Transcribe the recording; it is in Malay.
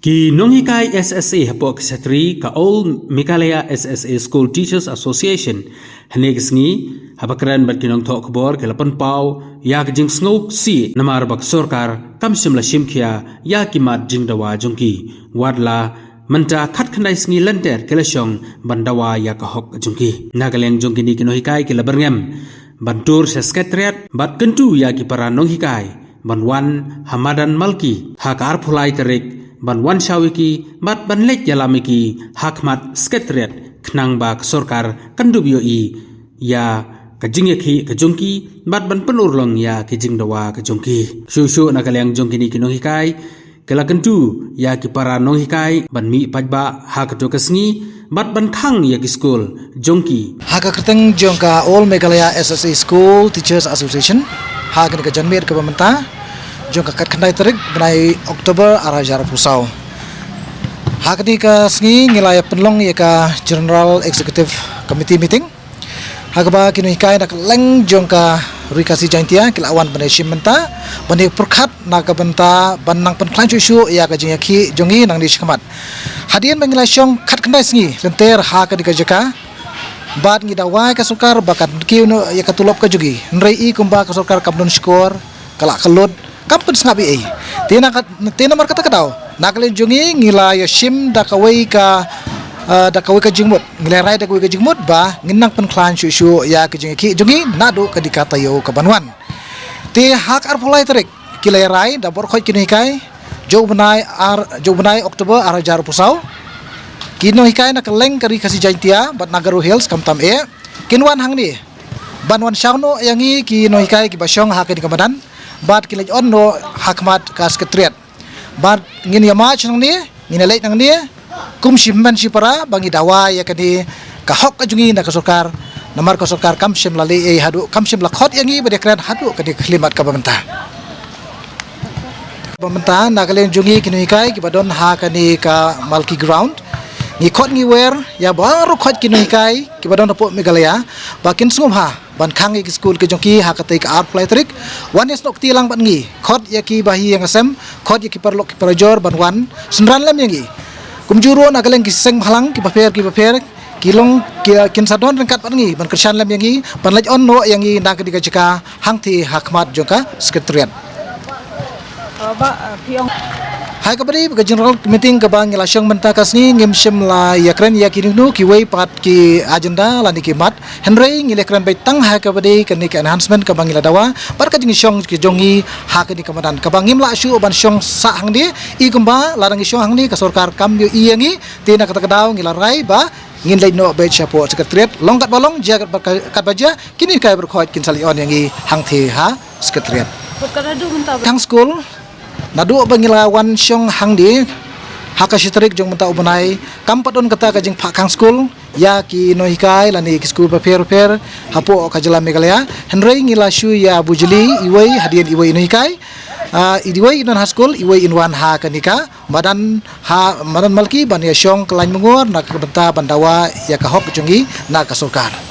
Ki nonghikai SSA hapok setri ka All Meghalaya SSA School Teachers Association hanegisngi habakran bat kinong thok bor ke lapan pau ya jing snok si namar bak sorkar kamsim la shimkhia ya kimat jing dawa jongki wadla manta khat khandai sngi lanter kelashong bandawa ya ka hok jongki Nagaland jongki ni kinohikai ke labarngem bantur sekretariat bat kentu ya ki para nonghikai banwan Hamadan Malki hakar phulai tarik banwan shawiki bat banlek yalamiki hakmat sekretariat khnang bak sorkar kandubio i ya kajing yakhi kajongki bat ban penurlong ya kijing dawa kajongki shushu Nagaland jongki ni kinohikai kelakentu ya ki para nonghikai ban mi pajba hak kasngi bat ban khang ya ki school jongki hak kerteng jongka All Meghalaya SSA School Teachers Association hak ni ka janmir ka pamenta jongka kat khandai tarik benai Oktober arajar pusau hak ni ka sngi ngilaya penlong ya ka General Executive Committee meeting hak ba kinohikai nak leng jongka rikasi jantia kilawan benai shimenta benai perkhat nak ka benta banang penklan cucu ya ka jingaki jongi nang di shikamat hadian mengilai syong khat khandai sngi lenter hak ni ka jaka bat ngi dawai ka sukar bakat kiuno ya ka tulop ka jugi nrei i kumba ka sukar kamdon skor kala kalod kampun snabi ai tina mar kata kadau Nagaland jongi ngilai shim dakawai ka jingmut ngilai rai dakawai ka jingmut ba nginang penklan cucu ya ka jingaki jongi nadu ka dikatayo ka banwan ti hak ar pulai tarik kilai rai da bor khoi kinohikai jo benai Oktober arajar pusau kinohikai nak leng kari kasi jantia bat Nagaru Hills kamtam kinwan hangni banwan shauno yangi kinohikai ki basyong hak di kamadan bat kilaj onno hakmat ka sekretariat bat ngin yamach nang ni nginalait nang ni kum shimman shipara bangi dawa ya kadi ka hok ka jungi na ka sorkar namar ka sorkar kamshim lali hadu kamshim lakhot yangi badekran hadu kadi khlimat ka pamenta Nagaland jungi kinohikai ki badon hakani ka Malki ground ni khot ngi wer ya baru khot kinohikai ki badon po Meghalaya bakin sungum ha ban khangi ki school ki jongki hakatai ka art trik wan is nok tilang ban ngi khot ya ki bahi yang asem khot ya ki perlok ki parajor ban wan sunran lam yangi kumjuro Nagaland ki seng halang ki paper kilong kin sadon rengkat ban ngi ban kersan lam yangi ban laj onno yangi nak di ka hangti hakmat jongka sekretariat hai kabari ka general meeting ka bang ilasyong menta kasni ngimshim la yakren yakinu ki way pat ki agenda lani ki mat henry ngilekran bai tang hai kabari kan ni enhancement ka bang iladawa par ka jingsyong ki jongi ha ka ni kamadan ka bang ngimla shu ban syong sa hang di i kumba larang syong hang ni ka sorkar kambyo i yangi tina kata kadaw ngilarai ba ngin lai no be chapo sekretariat longkat balong jagat kat baja kini kai berkhot kin sali on yangi hang the ha sekretariat hang school nadu bangilawan syong hangdi hakashitrik jong menta ubanai kampadon kata ka jing phakang school ya ki nohikai lani ki school paper hapo ka jala Meghalaya henry ngila shu ya bujeli iwai hadian iwai nohikai idiwai inon school iwai inwan ha kanika madan Malki ban ya syong kelain mengur nak benta bandawa ya ka hok jongi na ka sorkar